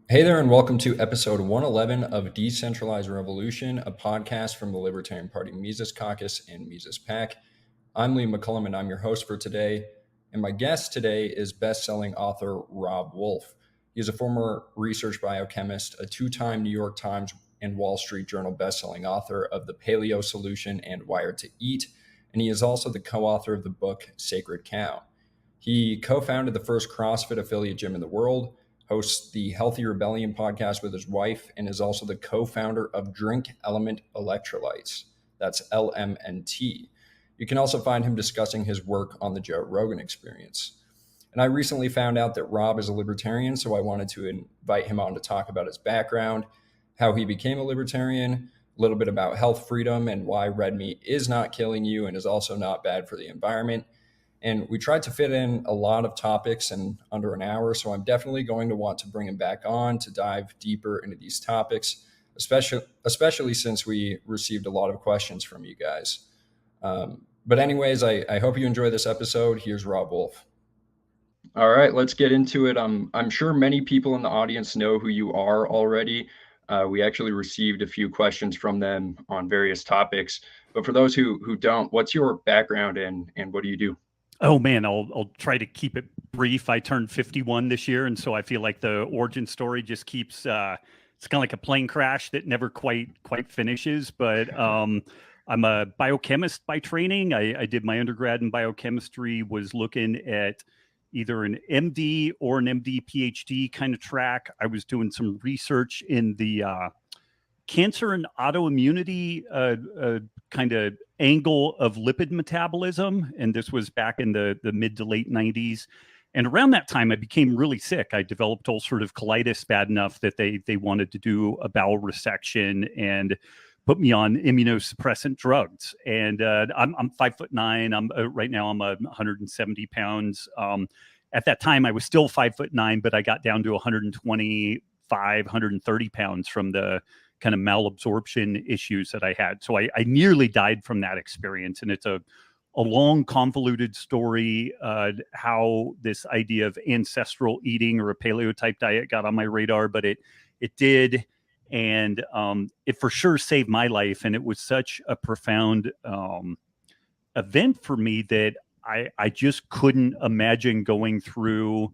Hey there, and welcome to episode 111 of Decentralized Revolution, a podcast from the Libertarian Party Mises Caucus and Mises PAC. I'm Liam McCollum, and I'm your host for today. And my guest today is best-selling author Robb Wolf. He is a former research biochemist, a two-time New York Times and Wall Street Journal best-selling author of The Paleo Solution and Wired to Eat, and he is also the co-author of the book Sacred Cow. He co-founded the first CrossFit affiliate gym in the world, hosts the Healthy Rebellion podcast with his wife, and is also the co-founder of Drink Element Electrolytes. That's LMNT. You can also find him discussing his work on the Joe Rogan Experience. And I recently found out that Robb is a libertarian, so I wanted to invite him on to talk about his background, how he became a libertarian, a little bit about health freedom and why red meat is not killing you and is also not bad for the environment. And we tried to fit in a lot of topics in under an hour. So I'm definitely going to want to bring him back on to dive deeper into these topics, especially since we received a lot of questions from you guys. But anyways, I hope you enjoy this episode. Here's Robb Wolf. All right, let's get into it. I'm sure many people in the audience know who you are already. We actually received a few questions from them on various topics. But for those who don't, what's your background and what do you do? Oh man, I'll try to keep it brief. I turned 51 this year, and so I feel like the origin story just keeps. It's kind of like a plane crash that never quite finishes. But I'm a biochemist by training. I did my undergrad in biochemistry. Was looking at either an MD or an MD PhD kind of track. I was doing some research in the cancer and autoimmunity kind of angle of lipid metabolism. And this was back in the mid to late 90s. And around that time, I became really sick. I developed ulcerative colitis bad enough that they wanted to do a bowel resection and put me on immunosuppressant drugs. And I'm 5'9". I'm right now I'm 170 pounds. At that time, I was still 5'9", but I got down to 125, 130 pounds from the kind of malabsorption issues that I had. So I nearly died from that experience. And it's a long, convoluted story, how this idea of ancestral eating or a paleo type diet got on my radar, but it did. And it for sure saved my life. And it was such a profound event for me that I just couldn't imagine going through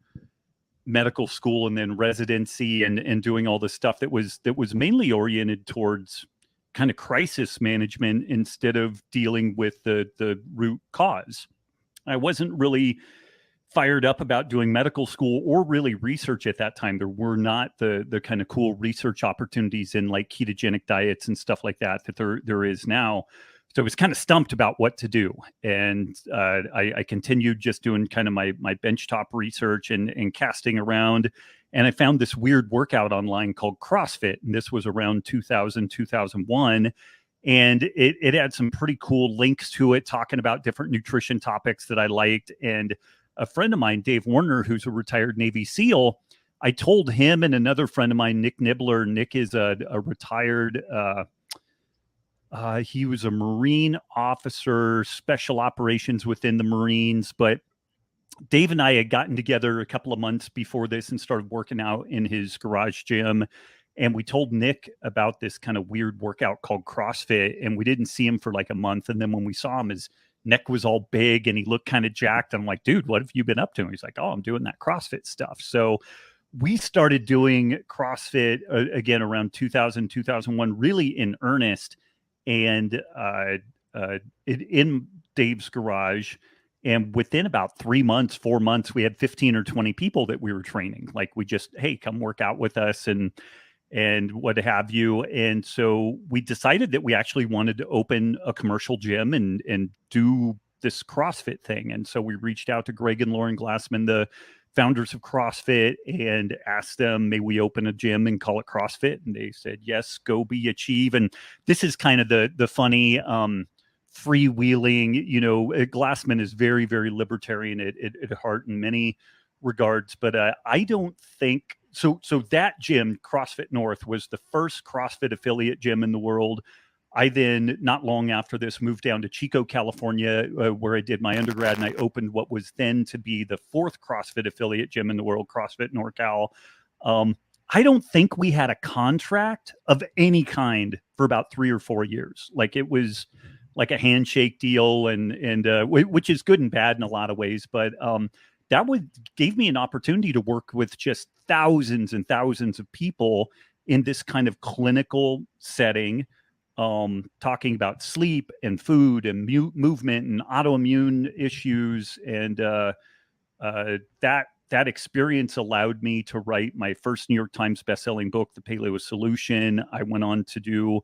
medical school and then residency and doing all the stuff that was mainly oriented towards kind of crisis management instead of dealing with the root cause. I wasn't really fired up about doing medical school or really research at that time. There were not the kind of cool research opportunities in like ketogenic diets and stuff like that there is now. So I was kind of stumped about what to do. And I continued just doing kind of my benchtop research and casting around. And I found this weird workout online called CrossFit. And this was around 2000, 2001. And it had some pretty cool links to it, talking about different nutrition topics that I liked. And a friend of mine, Dave Warner, who's a retired Navy SEAL, I told him and another friend of mine, Nick Nibbler. Nick is a retired he was a Marine officer, special operations within the Marines. But Dave and I had gotten together a couple of months before this and started working out in his garage gym. And we told Nick about this kind of weird workout called CrossFit. And we didn't see him for like a month. And then when we saw him, his neck was all big and he looked kind of jacked. I'm like, dude, what have you been up to? And he's like, oh, I'm doing that CrossFit stuff. So we started doing CrossFit again around 2000, 2001, really in earnest. And in Dave's garage. And within about 3 months, 4 months, we had 15 or 20 people that we were training. Like we just, hey, come work out with us and what have you. And so we decided that we actually wanted to open a commercial gym and do this CrossFit thing. And so we reached out to Greg and Lauren Glassman, the founders of CrossFit, and asked them, may we open a gym and call it CrossFit? And they said, yes, go be achieve. And this is kind of the funny freewheeling, Glassman is very, very libertarian at heart in many regards. But I don't think, so that gym, CrossFit North, was the first CrossFit affiliate gym in the world. I then, not long after this, moved down to Chico, California, where I did my undergrad, and I opened what was then to be the fourth CrossFit affiliate gym in the world, CrossFit NorCal. I don't think we had a contract of any kind for about 3 or 4 years. Like it was like a handshake deal, and which is good and bad in a lot of ways. But that gave me an opportunity to work with just thousands and thousands of people in this kind of clinical setting, talking about sleep and food and movement and autoimmune issues, and that experience allowed me to write my first New York Times bestselling book, The Paleo Solution. I went on to do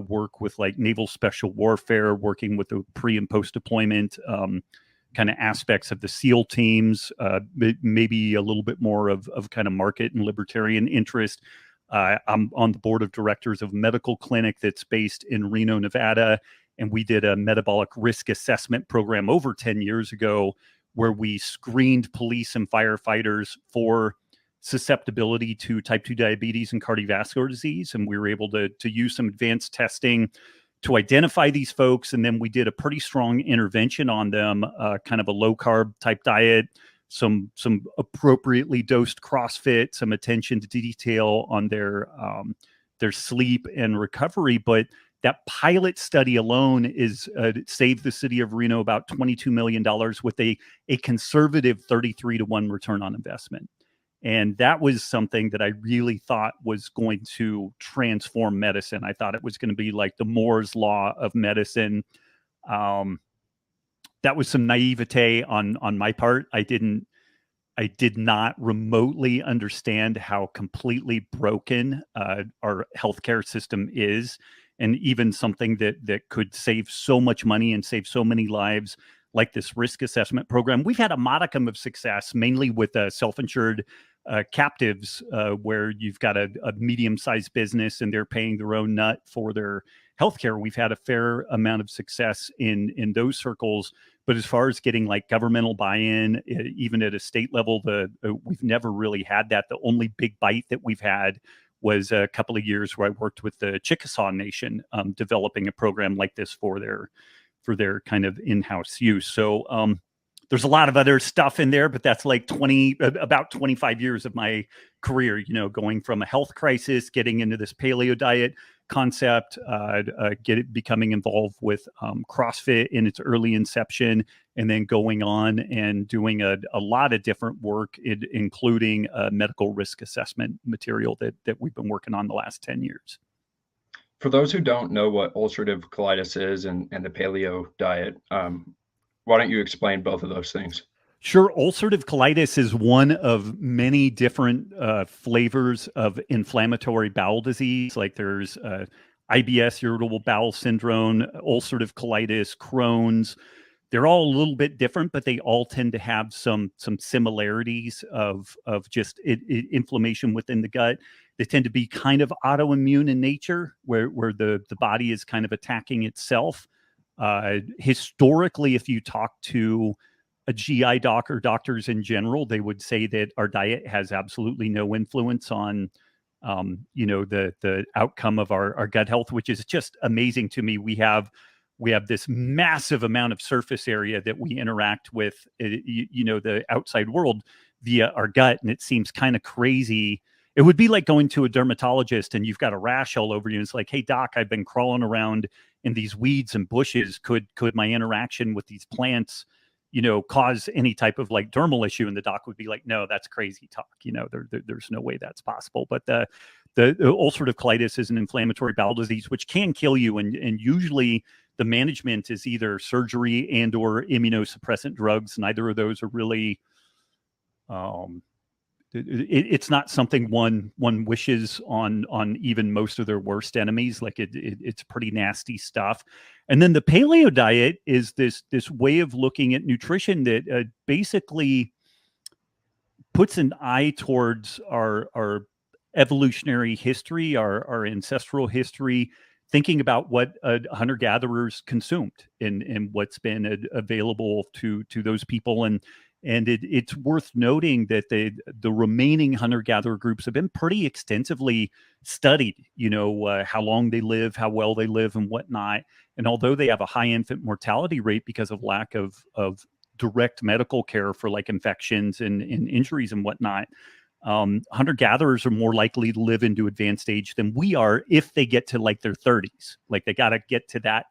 work with like naval special warfare, working with the pre and post deployment kind of aspects of the SEAL teams, maybe a little bit more of kind of market and libertarian interest. I'm on the board of directors of a medical clinic that's based in Reno, Nevada, and we did a metabolic risk assessment program over 10 years ago where we screened police and firefighters for susceptibility to type 2 diabetes and cardiovascular disease. And we were able to use some advanced testing to identify these folks. And then we did a pretty strong intervention on them, kind of a low carb type diet, some appropriately dosed CrossFit, some attention to detail on their sleep and recovery. But that pilot study alone is saved the city of Reno about $22 million with a conservative 33-to-1 return on investment. And that was something that I really thought was going to transform medicine. I thought it was going to be like the Moore's law of medicine. That was some naivete on my part. I did not remotely understand how completely broken our healthcare system is. And even something that could save so much money and save so many lives, like this risk assessment program. We've had a modicum of success, mainly with self-insured captives, where you've got a medium-sized business and they're paying their own nut for their healthcare. We've had a fair amount of success in those circles. But as far as getting like governmental buy-in, even at a state level, we've never really had that. The only big bite that we've had was a couple of years where I worked with the Chickasaw Nation, developing a program like this for their kind of in-house use. So there's a lot of other stuff in there, but that's like about 25 years of my career, going from a health crisis, getting into this paleo diet concept, becoming involved with CrossFit in its early inception, and then going on and doing a lot of different work, including medical risk assessment material that we've been working on the last 10 years. For those who don't know what ulcerative colitis is and the paleo diet, why don't you explain both of those things? Sure. Ulcerative colitis is one of many different flavors of inflammatory bowel disease. Like there's IBS, irritable bowel syndrome, ulcerative colitis, Crohn's. They're all a little bit different, but they all tend to have some similarities of just inflammation within the gut. They tend to be kind of autoimmune in nature, where the body is kind of attacking itself. Historically, if you talk to a GI doc or doctors in general, they would say that our diet has absolutely no influence on, the outcome of our gut health, which is just amazing to me. We have this massive amount of surface area that we interact with, the outside world via our gut, and it seems kind of crazy. It would be like going to a dermatologist and you've got a rash all over you. And it's like, hey, doc, I've been crawling around in these weeds and bushes. Could my interaction with these plants, cause any type of like dermal issue? And the doc would be like, no, that's crazy talk. There's no way that's possible. But the ulcerative colitis is an inflammatory bowel disease, which can kill you. And usually the management is either surgery and or immunosuppressant drugs. Neither of those are really, it's not something one wishes on even most of their worst enemies. Like it's pretty nasty stuff. And then the paleo diet is this way of looking at nutrition that basically puts an eye towards our evolutionary history, our ancestral history, thinking about what hunter-gatherers consumed and what's been available to those people. And it's worth noting that the remaining hunter-gatherer groups have been pretty extensively studied, how long they live, how well they live, and whatnot. And although they have a high infant mortality rate because of lack of direct medical care for like infections and injuries and whatnot, hunter-gatherers are more likely to live into advanced age than we are if they get to like their 30s. Like they got to get to that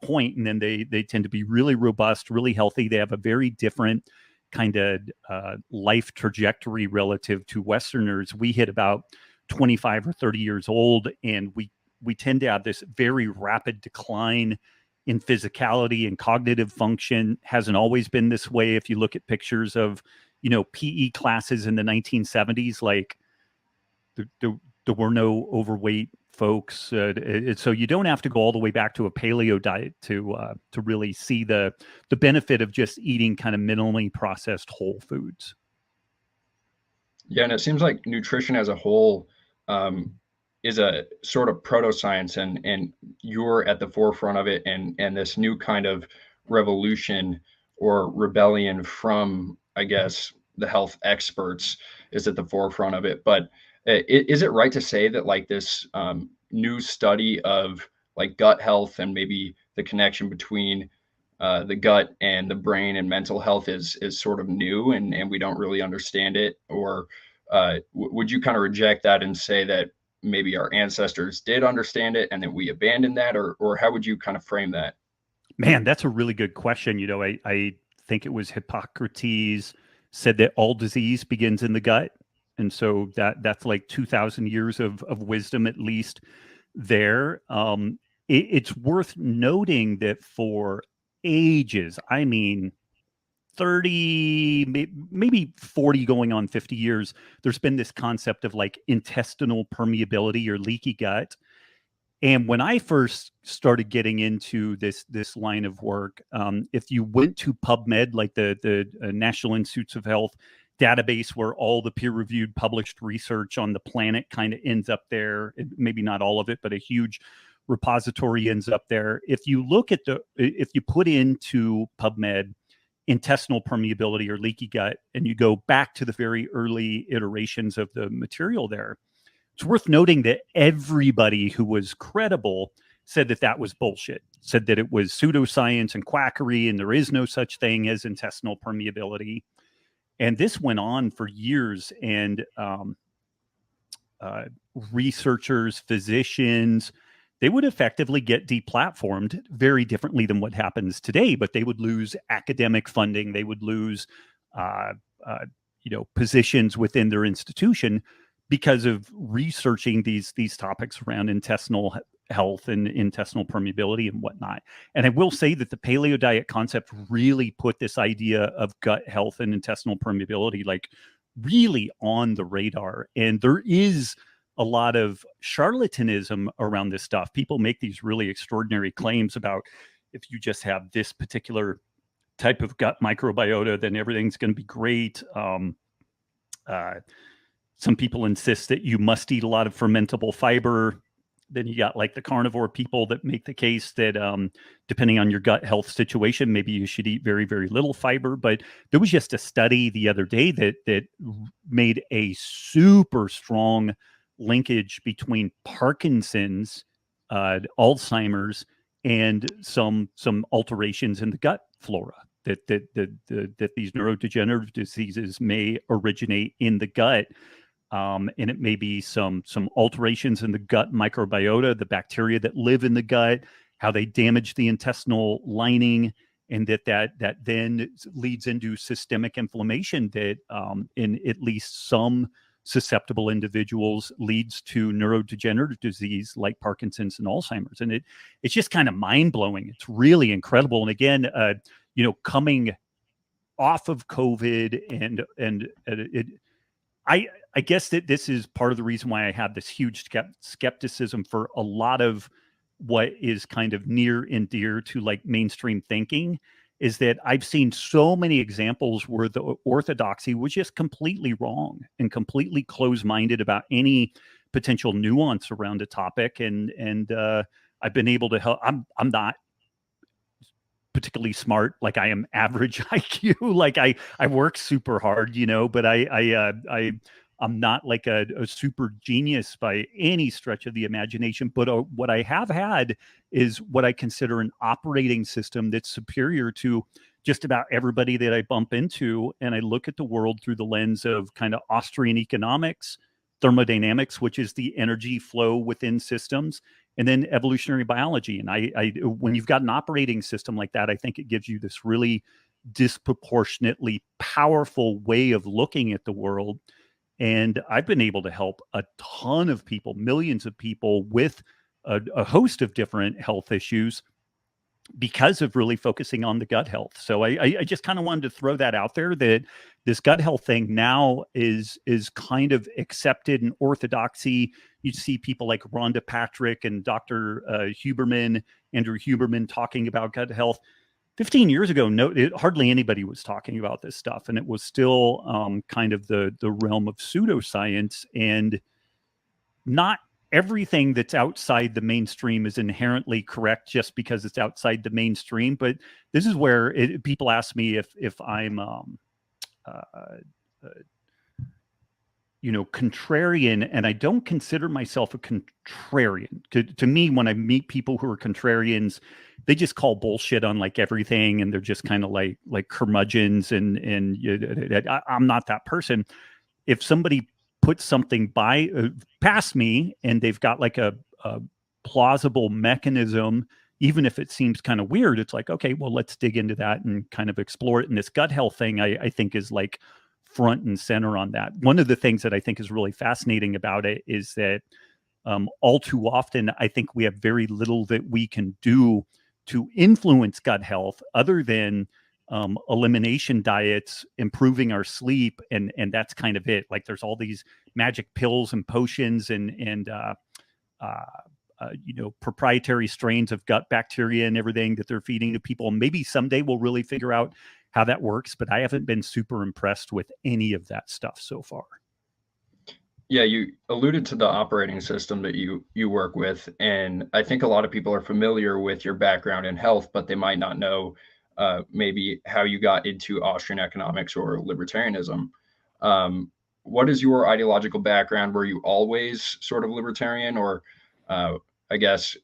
point, and then they tend to be really robust, really healthy. They have a very different kind of life trajectory relative to Westerners. We hit about 25 or 30 years old, and we tend to have this very rapid decline in physicality and cognitive function. Hasn't always been this way. If you look at pictures of, PE classes in the 1970s, like there were no overweight folks. So you don't have to go all the way back to a paleo diet to really see the benefit of just eating kind of minimally processed whole foods. Yeah, and it seems like nutrition as a whole is a sort of proto-science, and you're at the forefront of it, and this new kind of revolution or rebellion from, I guess, the health experts is at the forefront of it. But is it right to say that like this new study of like gut health and maybe the connection between the gut and the brain and mental health is sort of new, and we don't really understand it? Or would you kind of reject that and say that maybe our ancestors did understand it and then we abandoned that, or how would you kind of frame that? Man, that's a really good question. I think it was Hippocrates said that all disease begins in the gut. And so that's like 2,000 years of wisdom, at least there. It's worth noting that for ages, I mean, 30, maybe 40 going on 50 years, there's been this concept of like intestinal permeability or leaky gut. And when I first started getting into this line of work, if you went to PubMed, like the National Institutes of Health database where all the peer-reviewed published research on the planet kind of ends up there, maybe not all of it, but a huge repository ends up there. If you put into PubMed intestinal permeability or leaky gut, and you go back to the very early iterations of the material there, it's worth noting that everybody who was credible said that was bullshit, said that it was pseudoscience and quackery, and there is no such thing as intestinal permeability. And this went on for years, and researchers, physicians, they would effectively get deplatformed very differently than what happens today, but they would lose academic funding. They would lose, positions within their institution because of researching these topics around intestinal health and intestinal permeability and whatnot. And I will say that the paleo diet concept really put this idea of gut health and intestinal permeability like really on the radar. And there is a lot of charlatanism around this stuff. People make these really extraordinary claims about if you just have this particular type of gut microbiota, then everything's going to be great. Some people insist that you must eat a lot of fermentable fiber. Then you got like the carnivore people that make the case that depending on your gut health situation, maybe you should eat very, very little fiber. But there was just a study the other day that made a super strong linkage between Parkinson's, Alzheimer's, and some alterations in the gut flora. That these neurodegenerative diseases may originate in the gut. And it may be some alterations in the gut microbiota, the bacteria that live in the gut, how they damage the intestinal lining, and that then leads into systemic inflammation that in at least some susceptible individuals leads to neurodegenerative disease like Parkinson's and Alzheimer's. And it's just kind of mind-blowing. It's really incredible. And again, coming off of COVID I guess that this is part of the reason why I have this huge skepticism for a lot of what is kind of near and dear to like mainstream thinking, is that I've seen so many examples where the orthodoxy was just completely wrong and completely closed-minded about any potential nuance around a topic. And I've been able to help. I'm not particularly smart, like I am average IQ. Like I work super hard, but I I'm not like a super genius by any stretch of the imagination, but what I have had is what I consider an operating system that's superior to just about everybody that I bump into. And I look at the world through the lens of kind of Austrian economics, thermodynamics, which is the energy flow within systems, and then evolutionary biology. And when you've got an operating system like that, I think it gives you this really disproportionately powerful way of looking at the world. And I've been able to help a ton of people, millions of people, with a host of different health issues because of really focusing on the gut health. So I just kind of wanted to throw that out there, that this gut health thing now is kind of accepted in orthodoxy. You see people like Rhonda Patrick and Dr. Andrew Huberman talking about gut health. 15 years ago, hardly anybody was talking about this stuff, and it was still kind of the realm of pseudoscience. And not everything that's outside the mainstream is inherently correct just because it's outside the mainstream. But this is where people ask me if I'm contrarian, and I don't consider myself a contrarian. To me, when I meet people who are contrarians, they just call bullshit on like everything, and they're just kind of like curmudgeons, and I'm not that person. If somebody puts something past me, and they've got like a plausible mechanism, even if it seems kind of weird, it's like, okay, well, let's dig into that and kind of explore it. And this gut health thing, I think, is like front and center on that. One of the things that I think is really fascinating about it is that all too often, I think we have very little that we can do to influence gut health other than elimination diets, improving our sleep, and that's kind of it. Like there's all these magic pills and potions and proprietary strains of gut bacteria and everything that they're feeding to people. And maybe someday we'll really figure out how that works, but I haven't been super impressed with any of that stuff so far. Yeah, you alluded to the operating system that you work with, and I think a lot of people are familiar with your background in health, but they might not know maybe how you got into Austrian economics or libertarianism. What is your ideological background? Were you always sort of libertarian, or I guess,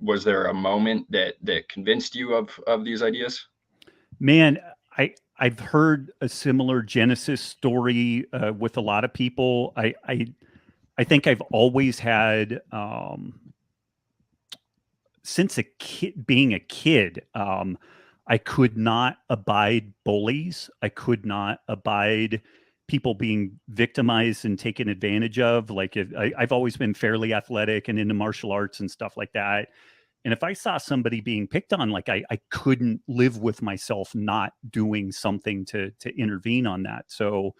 was there a moment that convinced you of these ideas? Man, I've heard a similar genesis story with a lot of people. I think I've always had, since being a kid, I could not abide bullies. I could not abide people being victimized and taken advantage of. Like I've always been fairly athletic and into martial arts and stuff like that. And if I saw somebody being picked on, like I couldn't live with myself not doing something to intervene on that. So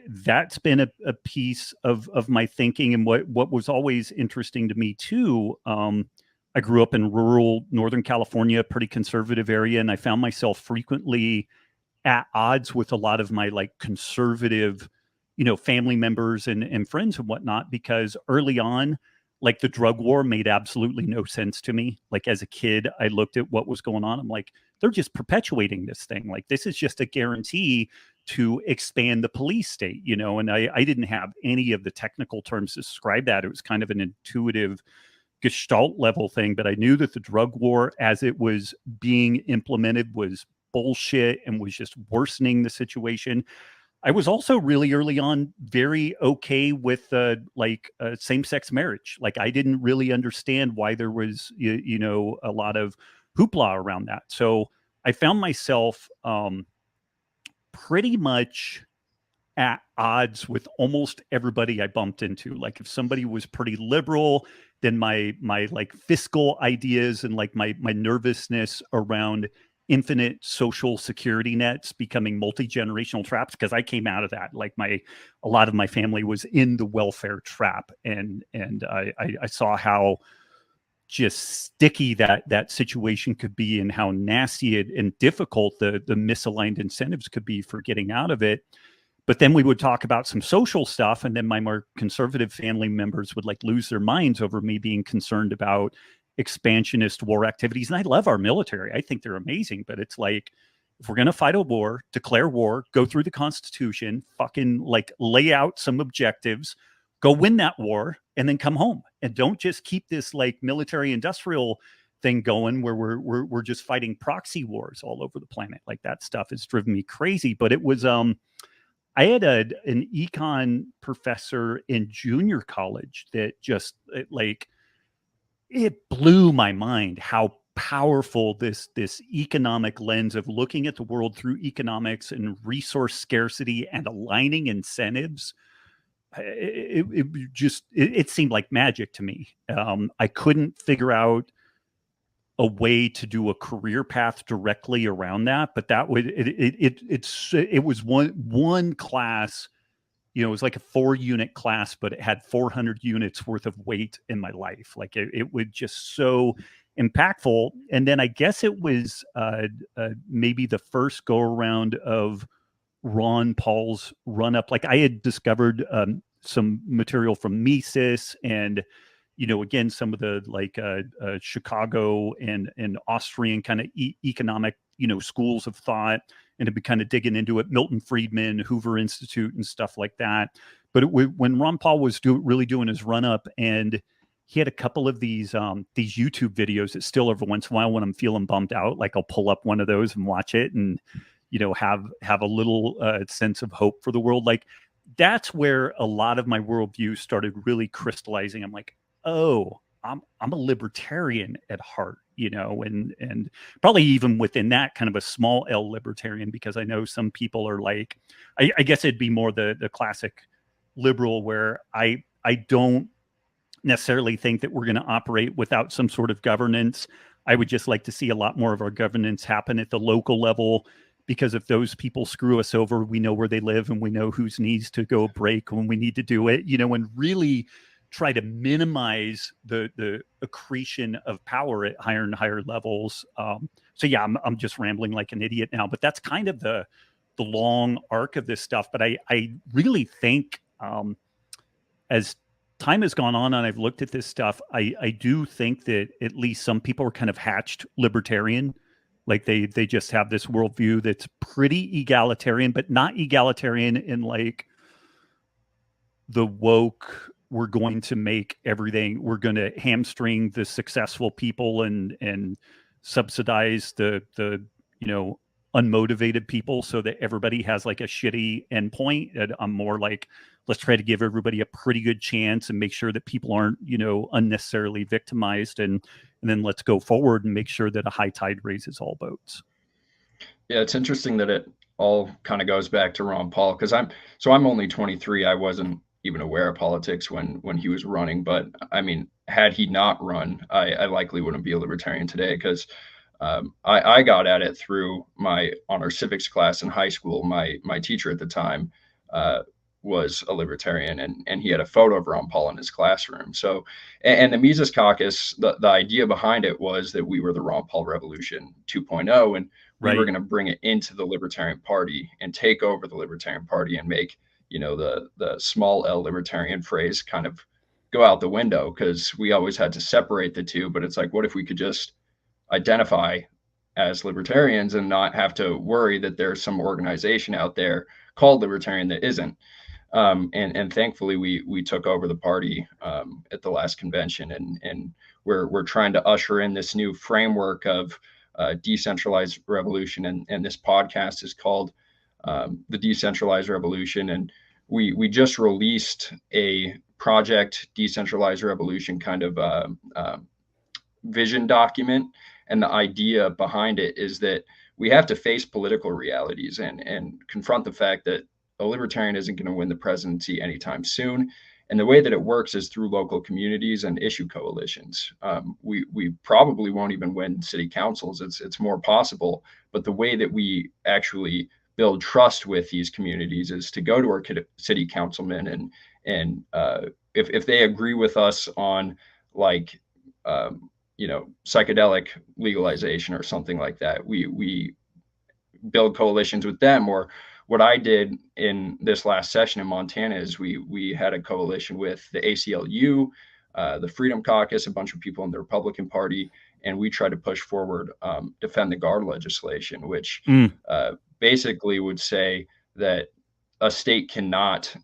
that's been a piece of my thinking. And what was always interesting to me too, I grew up in rural Northern California, pretty conservative area, and I found myself frequently at odds with a lot of my like conservative, family members and friends and whatnot, because early on, like the drug war made absolutely no sense to me. Like as a kid, I looked at what was going on. I'm like, they're just perpetuating this thing. Like this is just a guarantee to expand the police state, and I didn't have any of the technical terms to describe that. It was kind of an intuitive Gestalt level thing, but I knew that the drug war as it was being implemented was bullshit and was just worsening the situation. I was also really early on very okay with same-sex marriage. Like I didn't really understand why there was a lot of hoopla around that. So I found myself pretty much at odds with almost everybody I bumped into. Like if somebody was pretty liberal, then my like fiscal ideas and like my nervousness around infinite social security nets becoming multi-generational traps, because I came out of that. Like a lot of my family was in the welfare trap, and I saw how just sticky that situation could be, and how nasty and difficult the misaligned incentives could be for getting out of it. But then we would talk about some social stuff, and then my more conservative family members would like lose their minds over me being concerned about expansionist war activities. And I love our military. I think they're amazing, but it's like, if we're going to fight a war, declare war, go through the Constitution, fucking like lay out some objectives, go win that war, and then come home. And don't just keep this like military industrial thing going where we're just fighting proxy wars all over the planet. Like that stuff has driven me crazy. But it was I had an econ professor in junior college that just it blew my mind how powerful this economic lens of looking at the world through economics and resource scarcity and aligning incentives. It seemed like magic to me. I couldn't figure out a way to do a career path directly around that, but that would it was one class. You know, it was like a 4-unit class, but it had 400 units worth of weight in my life. Like it would just so impactful. And then I guess it was maybe the first go around of Ron Paul's run up. Like I had discovered some material from Mises and, you know, again, some of the like Chicago and Austrian kind of economic, you know, schools of thought, and to be kind of digging into it, Milton Friedman, Hoover Institute and stuff like that. But when Ron Paul was really doing his run up, and he had a couple of these YouTube videos that still every once in a while when I'm feeling bummed out, like I'll pull up one of those and watch it and, you know, have a little sense of hope for the world. Like that's where a lot of my worldview started really crystallizing. I'm like, oh, I'm a libertarian at heart, you know, and probably even within that kind of a small L libertarian, because I know some people are like, I guess it'd be more the classic liberal where I don't necessarily think that we're going to operate without some sort of governance. I would just like to see a lot more of our governance happen at the local level, because if those people screw us over, we know where they live and we know whose needs to go break when we need to do it, you know, and really try to minimize the accretion of power at higher and higher levels. So yeah, I'm just rambling like an idiot now, but that's kind of the long arc of this stuff. But I really think as time has gone on and I've looked at this stuff, I do think that at least some people are kind of hatched libertarian. Like they just have this worldview that's pretty egalitarian, but not egalitarian in like the woke, we're going to make everything, we're going to hamstring the successful people and subsidize the you know, unmotivated people so that everybody has like a shitty endpoint. And I'm more like, let's try to give everybody a pretty good chance and make sure that people aren't, you know, unnecessarily victimized, and then let's go forward and make sure that a high tide raises all boats. Yeah, it's interesting that it all kind of goes back to Ron Paul, because I'm only 23. I wasn't even aware of politics when he was running, but I mean, had he not run, I likely wouldn't be a libertarian today, because I got at it through my honor civics class in high school. My teacher at the time was a libertarian, and he had a photo of Ron Paul in his classroom. So, and the Mises Caucus, the idea behind it was that we were the Ron Paul Revolution 2.0, and we were going to bring it into the Libertarian Party and take over the Libertarian Party and make, you know, the small L libertarian phrase kind of go out the window, because we always had to separate the two. But it's like, what if we could just identify as libertarians and not have to worry that there's some organization out there called libertarian that isn't? And thankfully we took over the party at the last convention, and we're trying to usher in this new framework of decentralized revolution, and this podcast is called the Decentralized Revolution. And we just released a project Decentralized Revolution kind of vision document, and the idea behind it is that we have to face political realities and confront the fact that a libertarian isn't going to win the presidency anytime soon. And the way that it works is through local communities and issue coalitions. We probably won't even win city councils. It's more possible. But the way that we actually build trust with these communities is to go to our city councilmen, and if they agree with us on like you know, psychedelic legalization or something like that, we build coalitions with them. Or what I did in this last session in Montana is we had a coalition with the ACLU, the Freedom Caucus, a bunch of people in the Republican Party, and we tried to push forward defend the guard legislation, which Mm. basically would say that a state cannot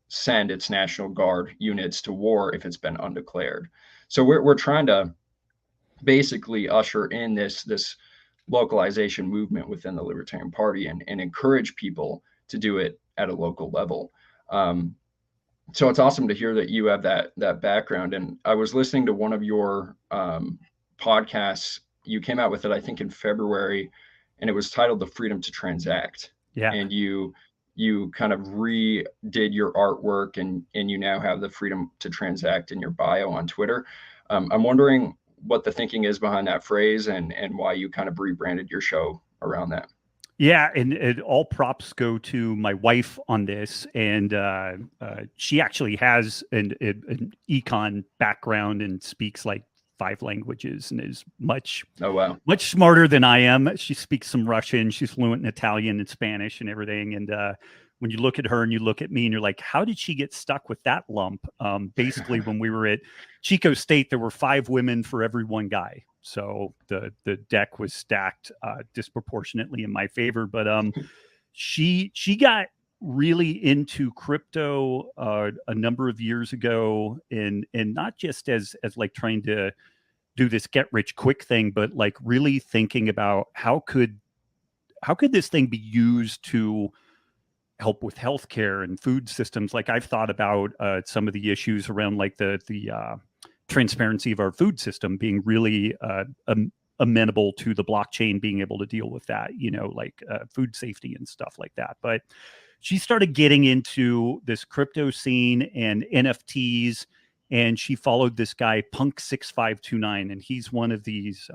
send its National Guard units to war if it's been undeclared. So we're trying to basically usher in this localization movement within the Libertarian Party and encourage people to do it at a local level. So it's awesome to hear that you have that background. And I was listening to one of your podcasts. You came out with it, I think, in February, and it was titled "The Freedom to Transact." Yeah. And you kind of redid your artwork, and you now have the freedom to transact in your bio on Twitter. I'm wondering what the thinking is behind that phrase and why you kind of rebranded your show around that. Yeah, and all props go to my wife on this, and she actually has an econ background and speaks like 5 languages and is much smarter than I am. She speaks some Russian, she's fluent in Italian and Spanish and everything. And when you look at her and you look at me and you're like, how did she get stuck with that lump? Basically, when we were at Chico State, there were 5 women for every 1 guy. So the deck was stacked disproportionately in my favor. But she got really into crypto a number of years ago, and not just as like trying to do this get rich quick thing, but like really thinking about how could this thing be used to help with healthcare and food systems. Like I've thought about some of the issues around like the transparency of our food system being really amenable to the blockchain being able to deal with that, like food safety and stuff like that. But she started getting into this crypto scene and NFTs, and she followed this guy Punk6529, and he's one of these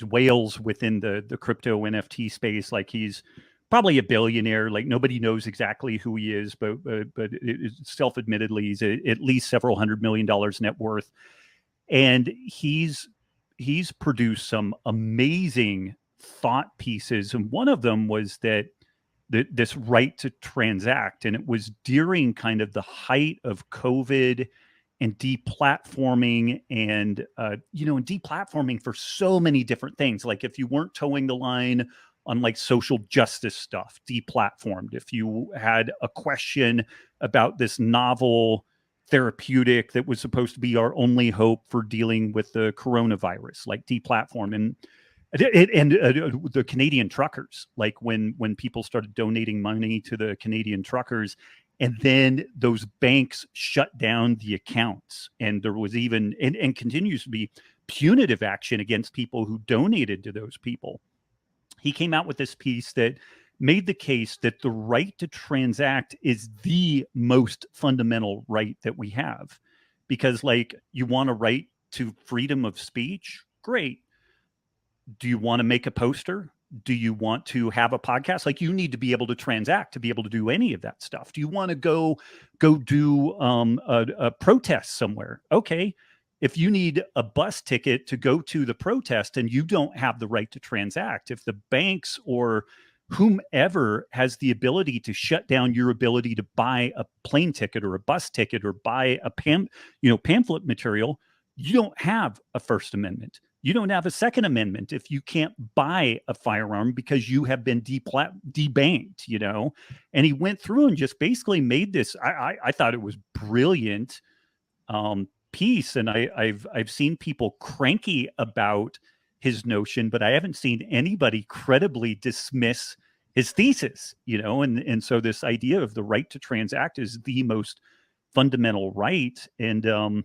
whales within the crypto NFT space. Like he's probably a billionaire. Like nobody knows exactly who he is, but self-admittedly, he's at least several $100 million net worth. And he's produced some amazing thought pieces. And one of them was that this right to transact. And it was during kind of the height of COVID and deplatforming and deplatforming for so many different things. Like if you weren't towing the line on like social justice stuff, deplatformed. If you had a question about this novel therapeutic that was supposed to be our only hope for dealing with the coronavirus, like deplatform. And the Canadian truckers, like when people started donating money to the Canadian truckers, and then those banks shut down the accounts, and there was even and continues to be punitive action against people who donated to those people. He came out with this piece that made the case that the right to transact is the most fundamental right that we have. Because like, you want a right to freedom of speech? Great. Do you want to make a poster? Do you want to have a podcast? Like, you need to be able to transact to be able to do any of that stuff. Do you want to go do a protest somewhere? Okay. If you need a bus ticket to go to the protest and you don't have the right to transact, if the banks or whomever has the ability to shut down your ability to buy a plane ticket or a bus ticket or buy a pamphlet material, you don't have a First Amendment. You don't have a Second Amendment if you can't buy a firearm because you have been debanked, And he went through and just basically made this. I thought it was brilliant piece, and I've seen people cranky about his notion, but I haven't seen anybody credibly dismiss his thesis. And so this idea of the right to transact is the most fundamental right. And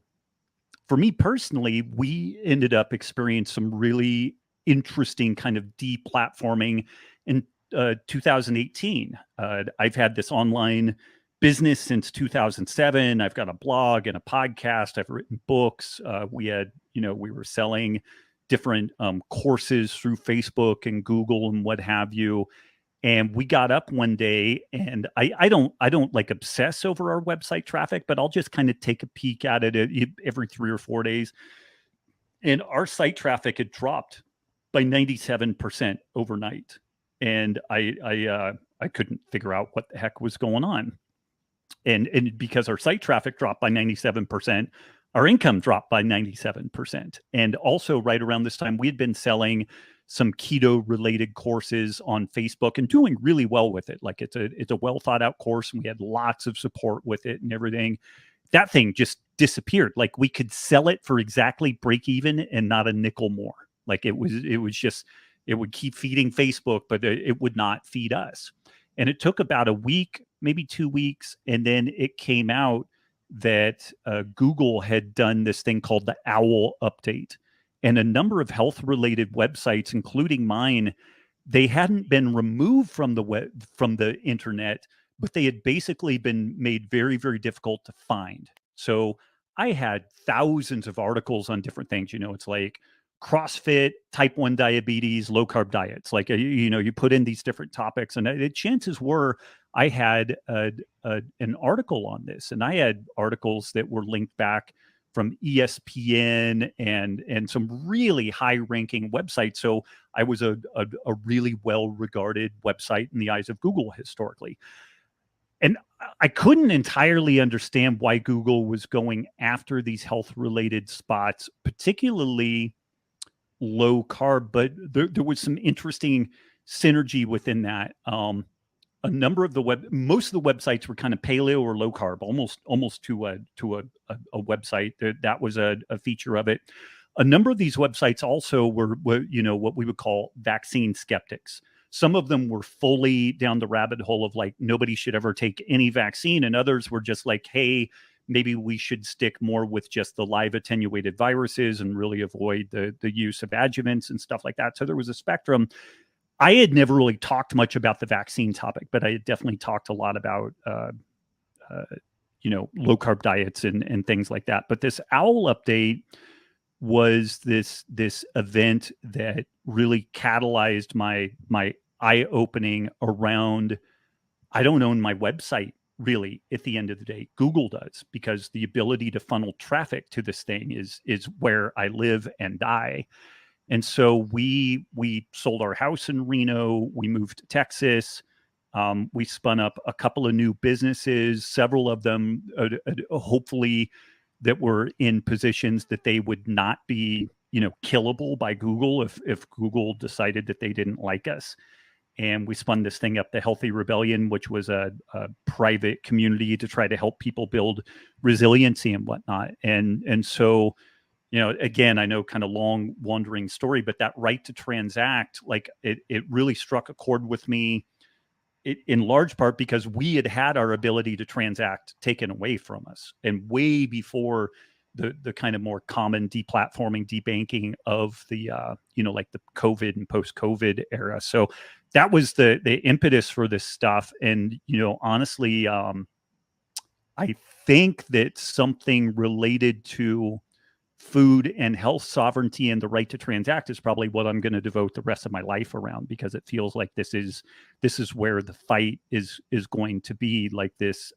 for me personally, we ended up experiencing some really interesting kind of deplatforming in 2018. I've had this online business since 2007. I've got a blog and a podcast. I've written books. We were selling different courses through Facebook and Google and what have you. And we got up one day, and I don't like obsess over our website traffic, but I'll just kind of take a peek at it every 3 or 4 days. And our site traffic had dropped by 97% overnight. And I couldn't figure out what the heck was going on. And because our site traffic dropped by 97%, our income dropped by 97%. And also, right around this time, we had been selling some keto related courses on Facebook and doing really well with it. Like it's a well thought out course, and we had lots of support with it and everything. That thing just disappeared. Like we could sell it for exactly break even and not a nickel more. Like it was just, it would keep feeding Facebook, but it would not feed us. And it took about a week, maybe 2 weeks, and then it came out that Google had done this thing called the OWL update, and a number of health related websites, including mine, they hadn't been removed from the web, from the internet, but they had basically been made very, very difficult to find. So I had thousands of articles on different things. It's like CrossFit, type 1 diabetes, low carb diets. Like, you put in these different topics, and chances were I had an article on this, and I had articles that were linked back from ESPN and some really high ranking websites. So I was a really well regarded website in the eyes of Google historically. And I couldn't entirely understand why Google was going after these health related spots, particularly low carb, but there was some interesting synergy within that. A number of most of the websites were kind of paleo or low carb, almost to a website. That was a feature of it. A number of these websites also were what we would call vaccine skeptics. Some of them were fully down the rabbit hole of like nobody should ever take any vaccine, and others were just like, hey, maybe we should stick more with just the live attenuated viruses and really avoid the use of adjuvants and stuff like that. So there was a spectrum. I had never really talked much about the vaccine topic, but I had definitely talked a lot about, low carb diets and things like that. But this OWL update was this event that really catalyzed my eye opening around, I don't own my website really at the end of the day. Google does, because the ability to funnel traffic to this thing is where I live and die. And so we sold our house in Reno. We moved to Texas. We spun up a couple of new businesses, several of them hopefully that were in positions that they would not be, killable by Google if Google decided that they didn't like us. And we spun this thing up, the Healthy Rebellion, which was a private community to try to help people build resiliency and whatnot. And so, again, I know kind of long wandering story, but that right to transact, like it really struck a chord with me in large part because we had our ability to transact taken away from us. And way before the kind of more common deplatforming, debanking of the, like the COVID and post-COVID era. So that was the impetus for this stuff. And, honestly, I think that something related to food and health sovereignty and the right to transact is probably what I'm going to devote the rest of my life around, because it feels like this is where the fight is going to be. Like this,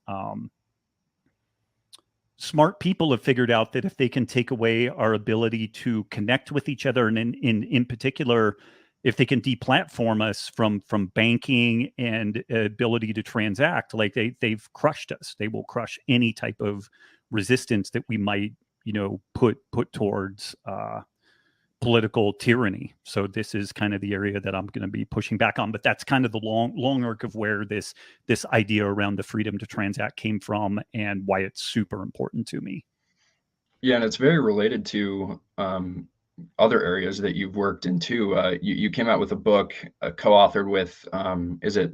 smart people have figured out that if they can take away our ability to connect with each other, and in particular, if they can deplatform us from banking and ability to transact, like they've crushed us. They will crush any type of resistance that we might, put towards political tyranny. So this is kind of the area that I'm going to be pushing back on. But that's kind of the long arc of where this idea around the freedom to transact came from and why it's super important to me. Yeah, and it's very related to other areas that you've worked in too. You came out with a book co-authored with, is it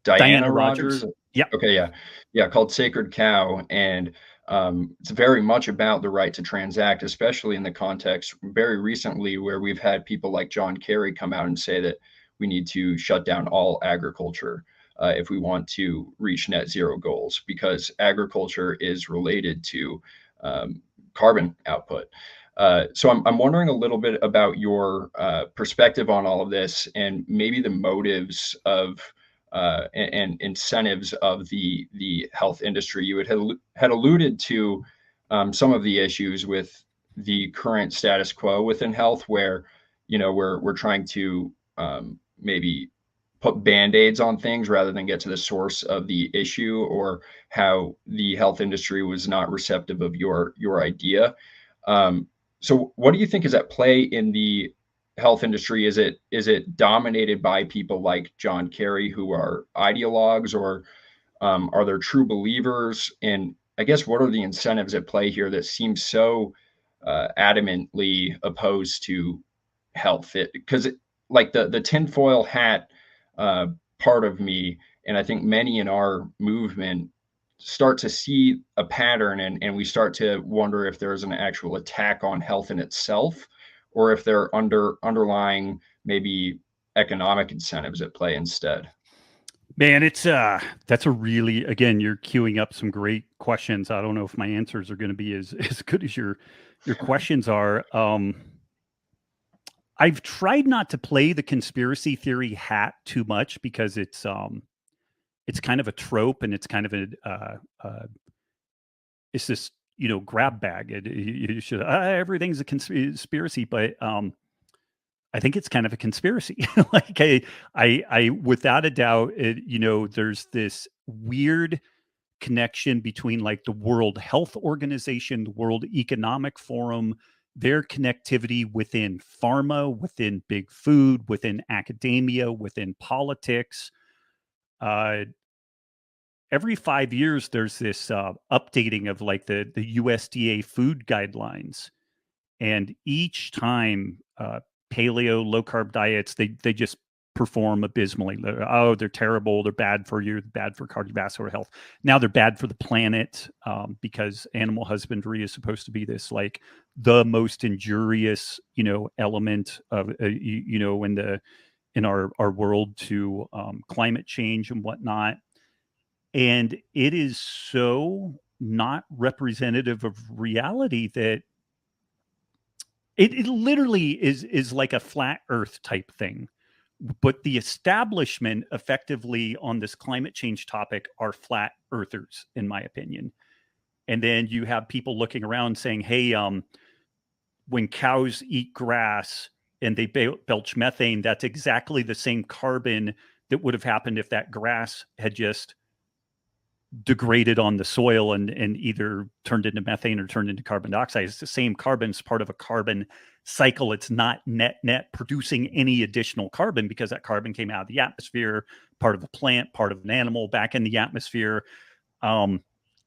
Diana Rogers? Yeah. Okay, yeah, called Sacred Cow, and it's very much about the right to transact, especially in the context very recently where we've had people like John Kerry come out and say that we need to shut down all agriculture if we want to reach net zero goals, because agriculture is related to carbon output. So I'm wondering a little bit about your perspective on all of this, and maybe the motives of and incentives of the health industry. You had alluded to some of the issues with the current status quo within health, where we're trying to maybe put band-aids on things rather than get to the source of the issue, or how the health industry was not receptive of your idea. So what do you think is at play in the health industry? Is it dominated by people like John Kerry, who are ideologues, or are there true believers? And I guess, what are the incentives at play here that seem so adamantly opposed to health? Because like the tinfoil hat uh, part of me, and I think many in our movement, start to see a pattern, and we start to wonder if there's an actual attack on health in itself, or if there are underlying maybe economic incentives at play instead. Man, it's that's a really, again, you're queuing up some great questions. I don't know if my answers are going to be as as good as your questions are. I've tried not to play the conspiracy theory hat too much because it's kind of a trope, and it's kind of a it's this, grab bag. You should, everything's a conspiracy, but I think it's kind of a conspiracy. Like I, without a doubt, there's this weird connection between like the World Health Organization, the World Economic Forum, their connectivity within pharma, within big food, within academia, within politics. Uh, every 5 years, there's this updating of like the USDA food guidelines, and each time paleo low carb diets, they just perform abysmally. They're terrible, they're bad for you, bad for cardiovascular health. Now they're bad for the planet, because animal husbandry is supposed to be this like the most injurious element of in our world to climate change and whatnot. And it is so not representative of reality that it literally is like a flat earth type thing. But the establishment effectively on this climate change topic are flat earthers, in my opinion. And then you have people looking around saying, hey, when cows eat grass and they belch methane, that's exactly the same carbon that would have happened if that grass had just degraded on the soil and either turned into methane or turned into carbon dioxide. It's the same carbon. It's part of a carbon cycle. It's not net producing any additional carbon, because that carbon came out of the atmosphere, part of a plant, part of an animal, back in the atmosphere.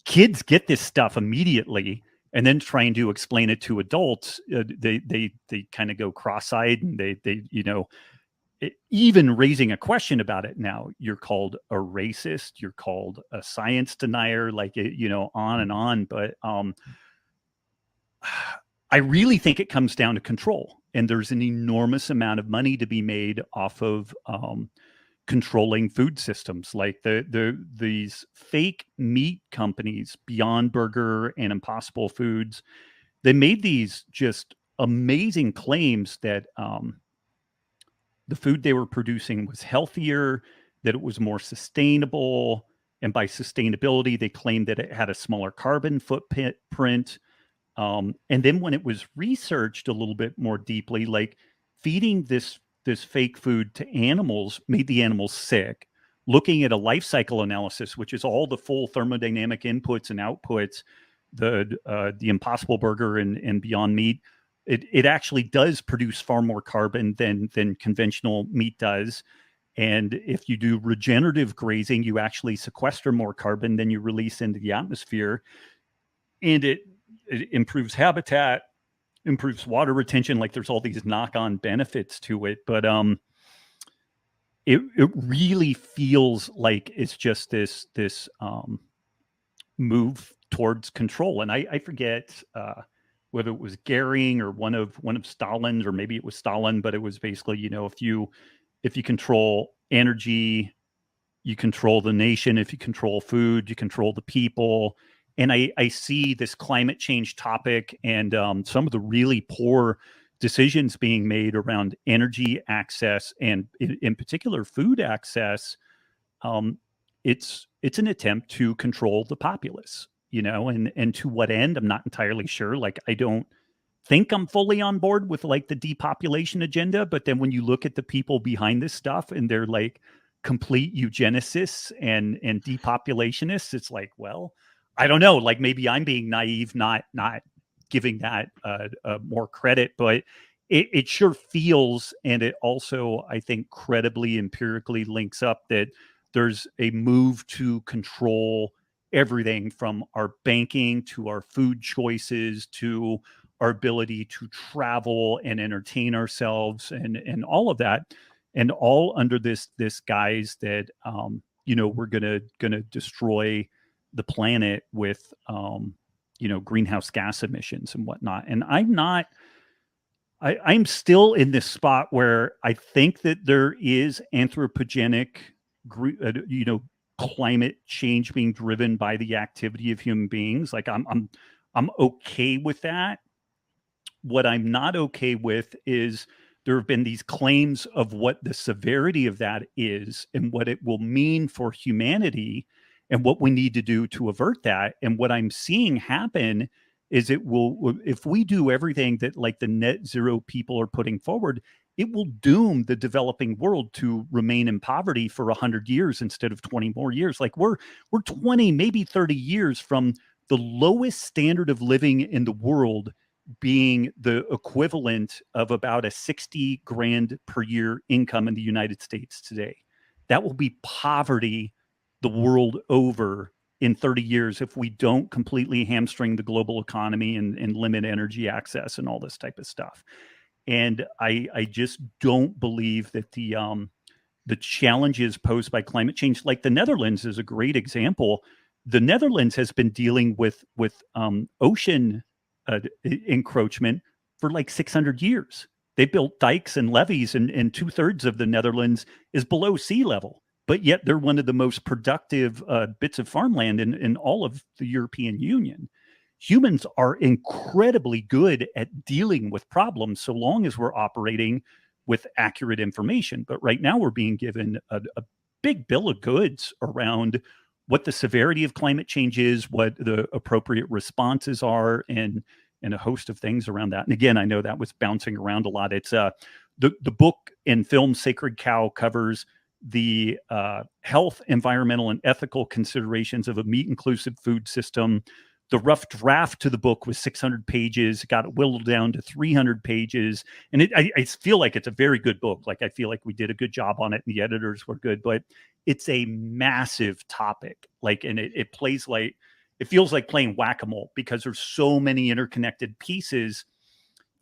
Kids get this stuff immediately, and then trying to explain it to adults, they kind of go cross-eyed, and they even raising a question about it now, you're called a racist, you're called a science denier, like on and on. But I really think it comes down to control, and there's an enormous amount of money to be made off of controlling food systems, like these fake meat companies, Beyond Burger and Impossible Foods. They made these just amazing claims that the food they were producing was healthier, that it was more sustainable. And by sustainability, they claimed that it had a smaller carbon footprint. And then when it was researched a little bit more deeply, like feeding this fake food to animals made the animals sick. Looking at a life cycle analysis, which is all the full thermodynamic inputs and outputs, the Impossible Burger and Beyond Meat, it actually does produce far more carbon than conventional meat does. And if you do regenerative grazing, you actually sequester more carbon than you release into the atmosphere. And it improves habitat, improves water retention. Like there's all these knock-on benefits to it. But it really feels like it's just this move towards control. And I forget whether it was Goering or one of Stalin's, or maybe it was Stalin, but it was basically, if you control energy, you control the nation. If you control food, you control the people. And I see this climate change topic and some of the really poor decisions being made around energy access and in particular food access. It's an attempt to control the populace. And to what end, I'm not entirely sure. Like, I don't think I'm fully on board with like the depopulation agenda, but then when you look at the people behind this stuff and they're like complete eugenicists and depopulationists, it's like, well, I don't know, like maybe I'm being naive, not giving that more credit, but it sure feels, and it also, I think, credibly empirically links up that there's a move to control everything from our banking to our food choices to our ability to travel and entertain ourselves and all of that, and all under this guise that we're gonna destroy the planet with greenhouse gas emissions and whatnot. And I'm still in this spot where I think that there is anthropogenic, climate change being driven by the activity of human beings. Like I'm okay with that. What I'm not okay with is there have been these claims of what the severity of that is and what it will mean for humanity and what we need to do to avert that. And what I'm seeing happen is it will, if we do everything that like the net zero people are putting forward, it will doom the developing world to remain in poverty for 100 years instead of 20 more years. Like we're 20, maybe 30 years from the lowest standard of living in the world being the equivalent of about a 60 grand per year income in the United States today. That will be poverty the world over in 30 years if we don't completely hamstring the global economy and limit energy access and all this type of stuff. And I just don't believe that the challenges posed by climate change, like the Netherlands is a great example. The Netherlands has been dealing with ocean encroachment for like 600 years. They built dikes and levees, and 2/3 of the Netherlands is below sea level. But yet they're one of the most productive bits of farmland in all of the European Union. Humans are incredibly good at dealing with problems so long as we're operating with accurate information. But right now we're being given a big bill of goods around what the severity of climate change is, what the appropriate responses are, and a host of things around that. And again, I know that was bouncing around a lot. It's the book and film Sacred Cow covers the health, environmental, and ethical considerations of a meat-inclusive food system. The rough draft to the book was 600 pages. It got whittled down to 300 pages. And I feel like it's a very good book. Like, I feel like we did a good job on it and the editors were good, but it's a massive topic. Like, and it plays like, it feels like playing whack-a-mole because there's so many interconnected pieces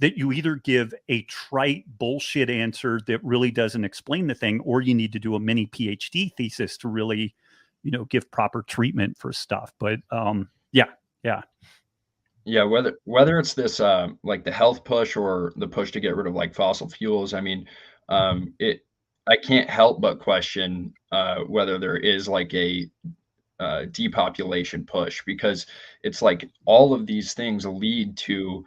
that you either give a trite bullshit answer that really doesn't explain the thing, or you need to do a mini PhD thesis to really, give proper treatment for stuff. But yeah. Yeah, whether it's this like the health push or the push to get rid of like fossil fuels, I mean, it I can't help but question whether there is like a depopulation push, because it's like all of these things lead to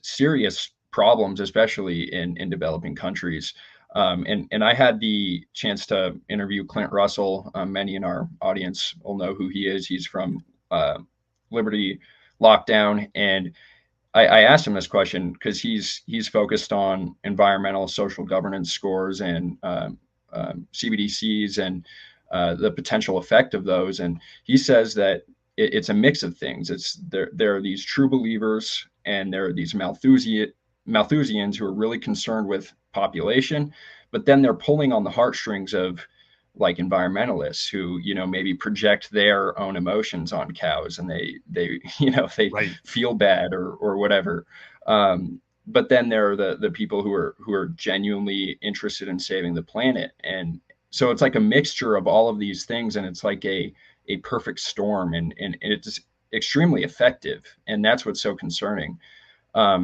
serious problems, especially in developing countries. And I had the chance to interview Clint Russell. Many in our audience will know who he is. He's from Liberty Lockdown, and I asked him this question because he's focused on environmental social governance scores and CBDCs and the potential effect of those. And he says that it's a mix of things. It's there are these true believers and there are these Malthusians who are really concerned with population, but then they're pulling on the heartstrings of like environmentalists who maybe project their own emotions on cows, and they they Right. feel bad or whatever. But then there are the people who are genuinely interested in saving the planet. And so it's like a mixture of all of these things, and it's like a perfect storm, and it's extremely effective, and that's what's so concerning. I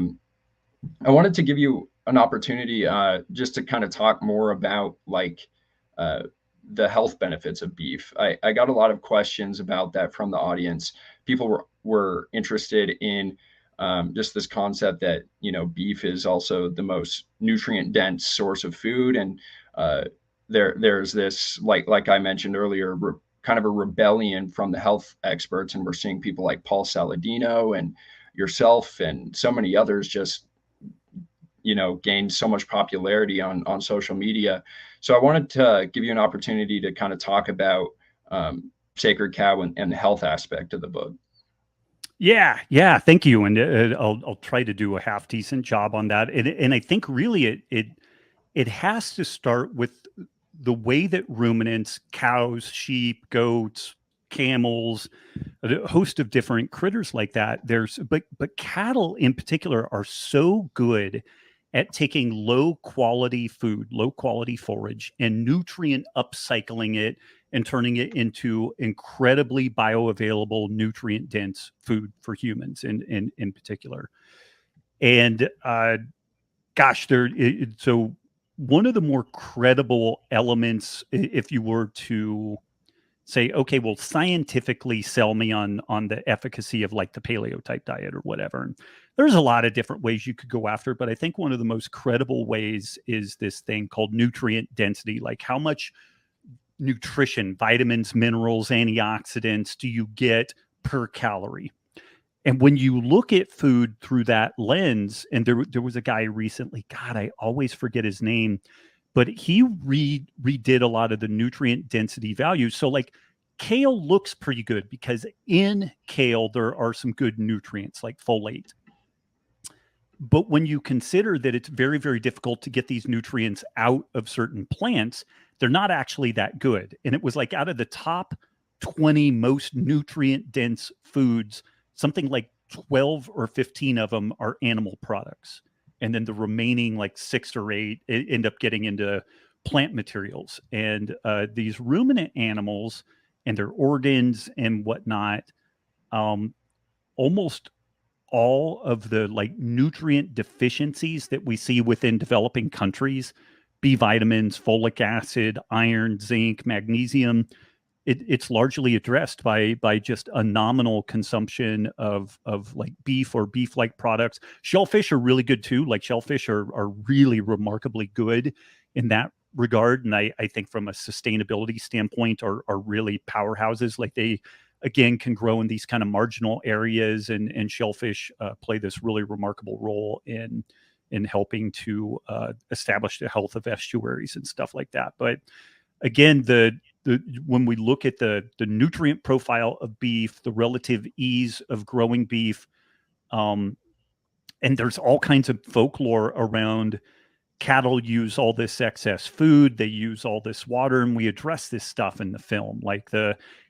wanted to give you an opportunity just to kind of talk more about like uh, the health benefits of beef. I got a lot of questions about that from the audience. People were interested in just this concept that beef is also the most nutrient dense source of food, and there's this like I mentioned earlier, kind of a rebellion from the health experts, and we're seeing people like Paul Saladino and yourself and so many others just gained so much popularity on social media. So I wanted to give you an opportunity to kind of talk about Sacred Cow and the health aspect of the book. Yeah. Thank you, and I'll try to do a half decent job on that. And I think really it has to start with the way that ruminants, cows, sheep, goats, camels, a host of different critters like that. But cattle in particular are so good at taking low quality food, low quality forage, and nutrient upcycling it and turning it into incredibly bioavailable, nutrient dense food for humans in particular. And so one of the more credible elements, if you were to say, okay, well, scientifically sell me on the efficacy of like the paleo type diet or whatever. And there's a lot of different ways you could go after, but I think one of the most credible ways is this thing called nutrient density, like how much nutrition, vitamins, minerals, antioxidants do you get per calorie? And when you look at food through that lens, and there was a guy recently, God, I always forget his name, but he redid a lot of the nutrient density values. So like kale looks pretty good because in kale, there are some good nutrients like folate. But when you consider that it's very, very difficult to get these nutrients out of certain plants, they're not actually that good. And it was like out of the top 20 most nutrient dense foods, something like 12 or 15 of them are animal products. And then the remaining like 6 or 8 end up getting into plant materials. And these ruminant animals and their organs and whatnot, almost all of the like nutrient deficiencies that we see within developing countries, B vitamins, folic acid, iron, zinc, magnesium, it's largely addressed by just a nominal consumption of like beef or beef-like products. Shellfish are really good too. Like shellfish are really remarkably good in that regard. And I think from a sustainability standpoint are really powerhouses. Like they, again, can grow in these kind of marginal areas, and shellfish play this really remarkable role in helping to establish the health of estuaries and stuff like that. But again, when we look at the nutrient profile of beef, the relative ease of growing beef, and there's all kinds of folklore around cattle use all this excess food, they use all this water, and we address this stuff in the film. Like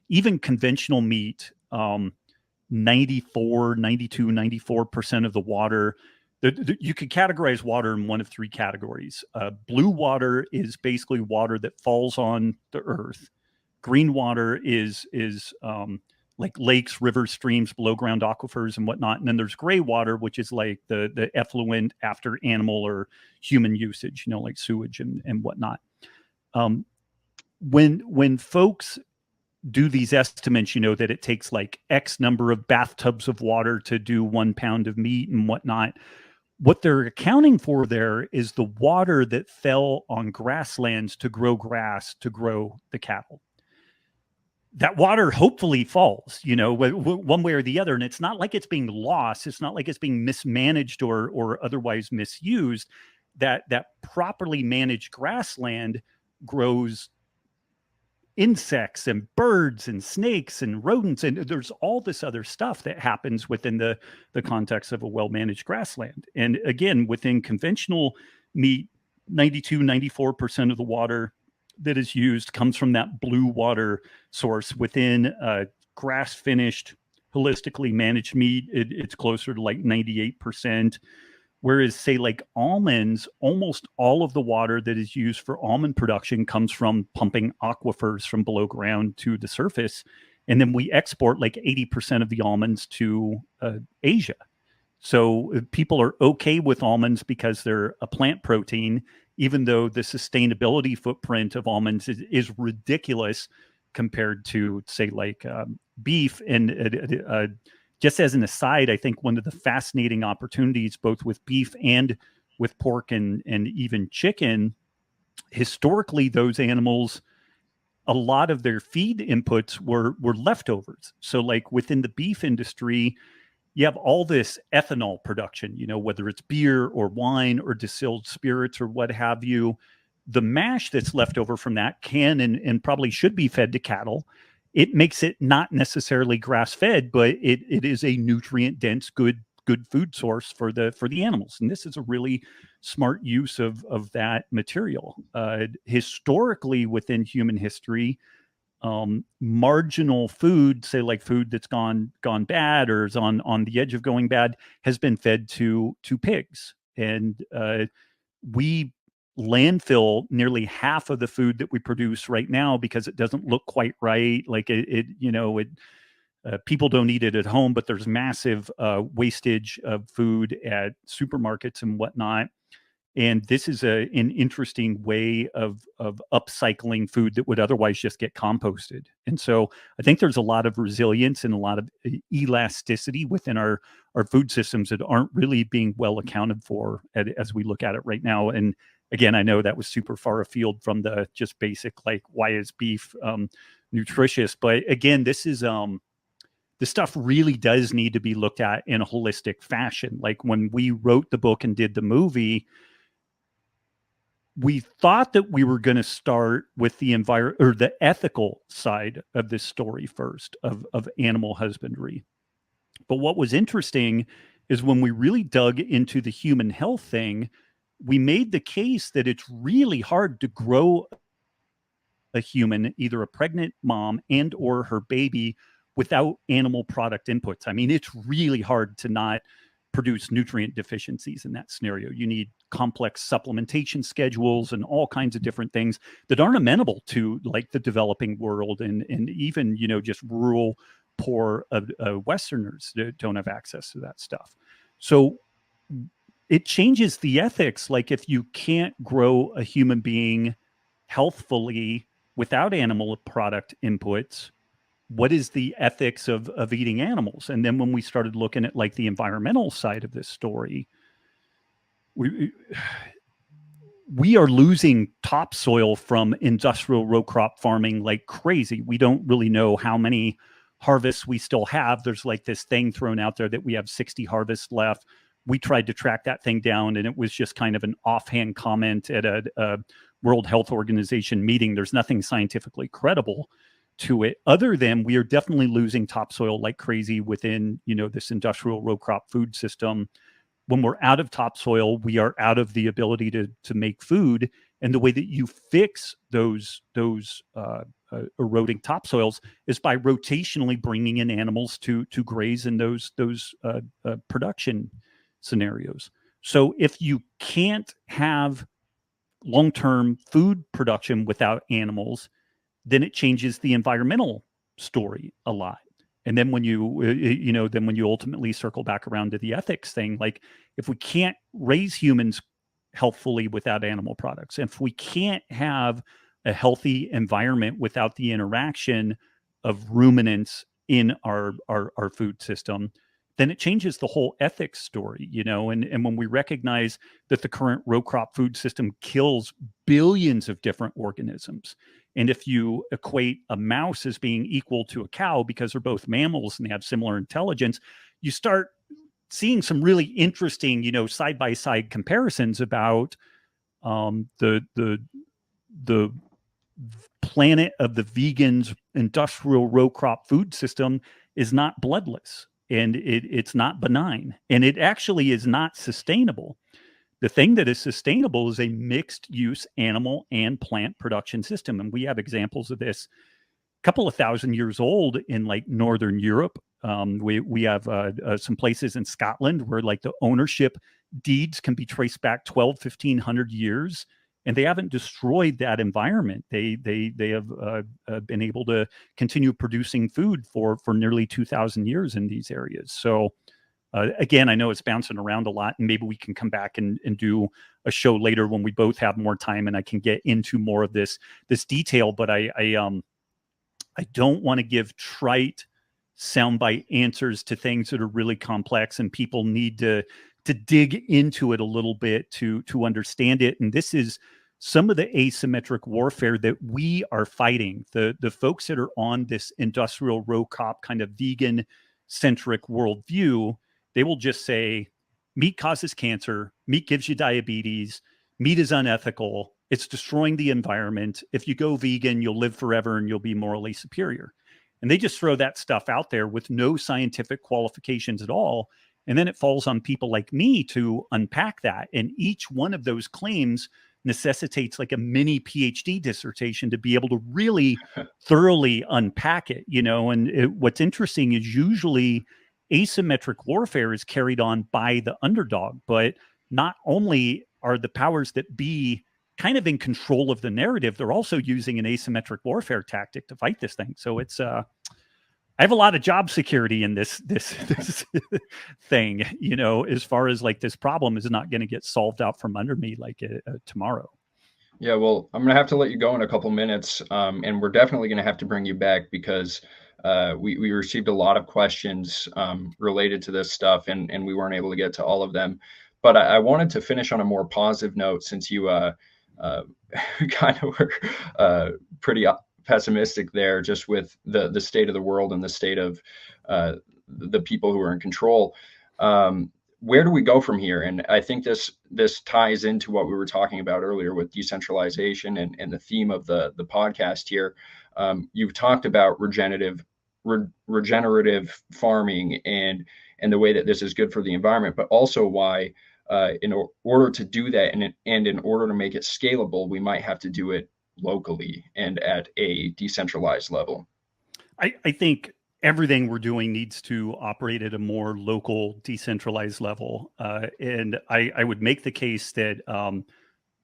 even conventional meat, 94, 92, 94% of the water, you could categorize water in one of 3 categories. Blue water is basically water that falls on the earth. Green water is like lakes, rivers, streams, below ground aquifers and whatnot. And then there's gray water, which is like the effluent after animal or human usage, like sewage and whatnot. When folks do these estimates, that it takes like X number of bathtubs of water to do 1 pound of meat and whatnot. What they're accounting for there is the water that fell on grasslands to grow grass, to grow the cattle. That water hopefully falls, one way or the other. And it's not like it's being lost. It's not like it's being mismanaged or otherwise misused. That properly managed grassland grows insects and birds and snakes and rodents, and there's all this other stuff that happens within the context of a well-managed grassland. And again, within conventional meat, 92, 94% of the water that is used comes from that blue water source. Within grass finished, holistically managed meat, it's closer to like 98%. Whereas, say, like almonds, almost all of the water that is used for almond production comes from pumping aquifers from below ground to the surface. And then we export like 80% of the almonds to Asia. So people are okay with almonds because they're a plant protein, even though the sustainability footprint of almonds is ridiculous compared to, say, like beef. And just as an aside, I think one of the fascinating opportunities, both with beef and with pork and even chicken, historically, those animals, a lot of their feed inputs were leftovers. So like within the beef industry, you have all this ethanol production, whether it's beer or wine or distilled spirits or what have you. The mash that's left over from that can and probably should be fed to cattle. It makes it not necessarily grass-fed, but it is a nutrient-dense, good food source for the animals. And this is a really smart use of that material. Historically, within human history, marginal food, say like food that's gone bad or is on the edge of going bad, has been fed to pigs. And we landfill nearly half of the food that we produce right now because it doesn't look quite right. Like people don't eat it at home, but there's massive wastage of food at supermarkets and whatnot. And this is an interesting way of upcycling food that would otherwise just get composted. And so I think there's a lot of resilience and a lot of elasticity within our food systems that aren't really being well accounted for as we look at it right now. And again, I know that was super far afield from the just basic, like, why is beef nutritious? But again, this stuff really does need to be looked at in a holistic fashion. Like when we wrote the book and did the movie, we thought that we were going to start with the the ethical side of this story first of animal husbandry. But what was interesting is when we really dug into the human health thing, we made the case that it's really hard to grow a human, either a pregnant mom and or her baby, without animal product inputs. I mean, it's really hard to not produce nutrient deficiencies in that scenario. You need complex supplementation schedules and all kinds of different things that aren't amenable to like the developing world and even, just rural, poor Westerners that don't have access to that stuff. So it changes the ethics. Like if you can't grow a human being healthfully without animal product inputs, what is the ethics of eating animals? And then when we started looking at like the environmental side of this story, we are losing topsoil from industrial row crop farming like crazy. We don't really know how many harvests we still have. There's like this thing thrown out there that we have 60 harvests left. We tried to track that thing down, and it was just kind of an offhand comment at a World Health Organization meeting. There's nothing scientifically credible to it, other than we are definitely losing topsoil like crazy within, this industrial row crop food system. When we're out of topsoil, we are out of the ability to make food. And the way that you fix those eroding topsoils is by rotationally bringing in animals to graze in those production scenarios. So if you can't have long-term food production without animals, then it changes the environmental story a lot. And then when you ultimately circle back around to the ethics thing, like if we can't raise humans healthfully without animal products, if we can't have a healthy environment without the interaction of ruminants in our food system, then it changes the whole ethics story, and when we recognize that the current row crop food system kills billions of different organisms. And if you equate a mouse as being equal to a cow because they're both mammals and they have similar intelligence, you start seeing some really interesting, side-by-side comparisons about the planet of the vegans' industrial row crop food system is not bloodless, and it's not benign, and it actually is not sustainable. The thing that is sustainable is a mixed use animal and plant production system. And we have examples of this a couple of thousand years old in like Northern Europe. We have some places in Scotland where like the ownership deeds can be traced back 1,500 years, and they haven't destroyed that environment. They have been able to continue producing food for nearly 2,000 years in these areas. So again, I know it's bouncing around a lot, and maybe we can come back and do a show later when we both have more time and I can get into more of this detail. But I don't want to give trite soundbite answers to things that are really complex, and people need to dig into it a little bit to understand it. And this is some of the asymmetric warfare that we are fighting. The folks that are on this industrial row crop kind of vegan centric worldview, they will just say, meat causes cancer, meat gives you diabetes, meat is unethical, it's destroying the environment. If you go vegan, you'll live forever and you'll be morally superior. And they just throw that stuff out there with no scientific qualifications at all. And then it falls on people like me to unpack that. And each one of those claims necessitates like a mini PhD dissertation to be able to really thoroughly unpack it, and what's interesting is usually asymmetric warfare is carried on by the underdog, but not only are the powers that be kind of in control of the narrative, they're also using an asymmetric warfare tactic to fight this thing. So it's I have a lot of job security in this thing, as far as like this problem is not going to get solved out from under me like tomorrow. Yeah, well, I'm going to have to let you go in a couple minutes, and we're definitely going to have to bring you back because we received a lot of questions related to this stuff, and we weren't able to get to all of them. But I wanted to finish on a more positive note since you kind of were pretty pessimistic there, just with the state of the world and the state of the people who are in control. Where do we go from here? And I think this ties into what we were talking about earlier with decentralization and the theme of the podcast here. You've talked about regenerative farming and the way that this is good for the environment, but also why in order to do that and in order to make it scalable, we might have to do it locally and at a decentralized level. I think everything we're doing needs to operate at a more local, decentralized level. And I would make the case that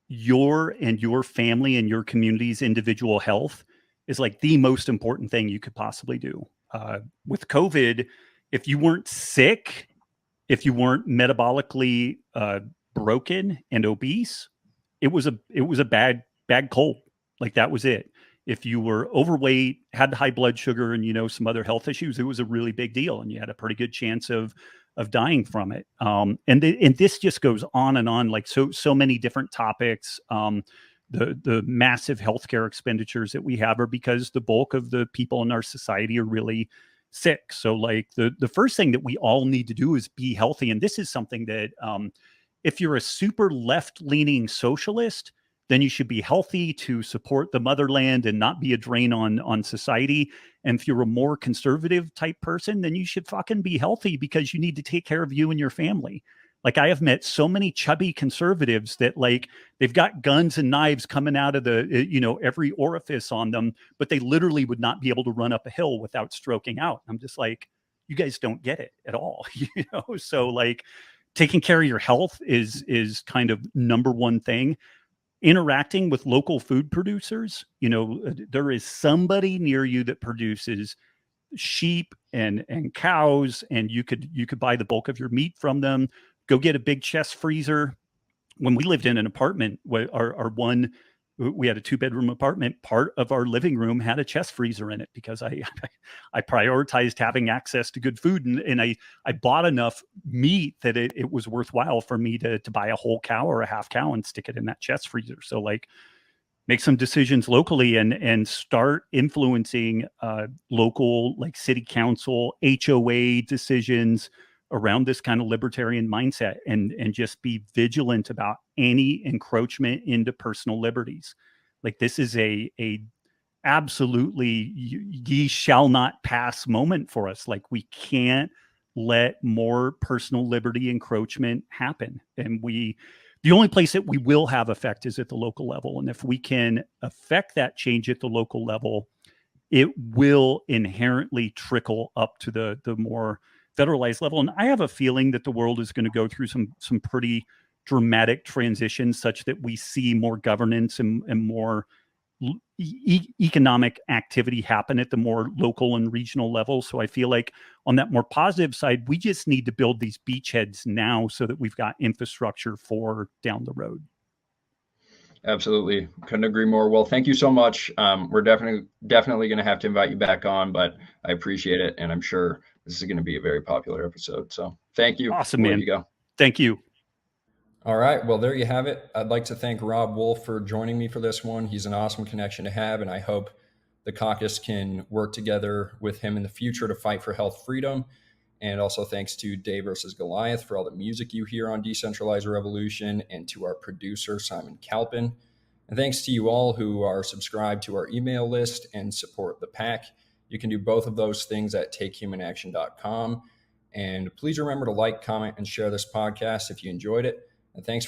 your family and your community's individual health is like the most important thing you could possibly do. With COVID, if you weren't sick, if you weren't metabolically broken and obese, it was a bad cold. Like that was it. If you were overweight, had high blood sugar, and some other health issues, it was a really big deal, and you had a pretty good chance of dying from it. And this just goes on and on, like so many different topics. The massive healthcare expenditures that we have are because the bulk of the people in our society are really sick. So like the first thing that we all need to do is be healthy, and this is something that if you're a super left-leaning socialist, then you should be healthy to support the motherland and not be a drain on society. And if you're a more conservative type person, then you should fucking be healthy because you need to take care of you and your family. Like I have met so many chubby conservatives that like they've got guns and knives coming out of the, every orifice on them, but they literally would not be able to run up a hill without stroking out. I'm just like, you guys don't get it at all, So like taking care of your health is kind of number one thing. Interacting with local food producers, there is somebody near you that produces sheep and cows, and you could buy the bulk of your meat from them. Go get a big chest freezer. When we lived in an apartment, we had a 2-bedroom apartment. Part of our living room had a chest freezer in it because I prioritized having access to good food, and I bought enough meat that it was worthwhile for me to buy a whole cow or a half cow and stick it in that chest freezer. So like make some decisions locally and start influencing local like city council, HOA decisions around this kind of libertarian mindset, and just be vigilant about any encroachment into personal liberties. Like this is a absolutely ye shall not pass moment for us. Like we can't let more personal liberty encroachment happen. And the only place that we will have effect is at the local level. And if we can affect that change at the local level, it will inherently trickle up to the more federalized level. And I have a feeling that the world is going to go through some pretty dramatic transitions such that we see more governance and more economic activity happen at the more local and regional level. So I feel like on that more positive side, we just need to build these beachheads now so that we've got infrastructure for down the road. Absolutely. Couldn't agree more. Well, thank you so much. We're definitely going to have to invite you back on, but I appreciate it. And I'm sure this is going to be a very popular episode. So thank you. Awesome, man. You go. Thank you. All right. Well, there you have it. I'd like to thank Robb Wolf for joining me for this one. He's an awesome connection to have, and I hope the caucus can work together with him in the future to fight for health freedom. And also thanks to Dave versus Goliath for all the music you hear on Decentralized Revolution, and to our producer, Simon Calpin. And thanks to you all who are subscribed to our email list and support the pack. You can do both of those things at takehumanaction.com. And please remember to like, comment, and share this podcast if you enjoyed it. And thanks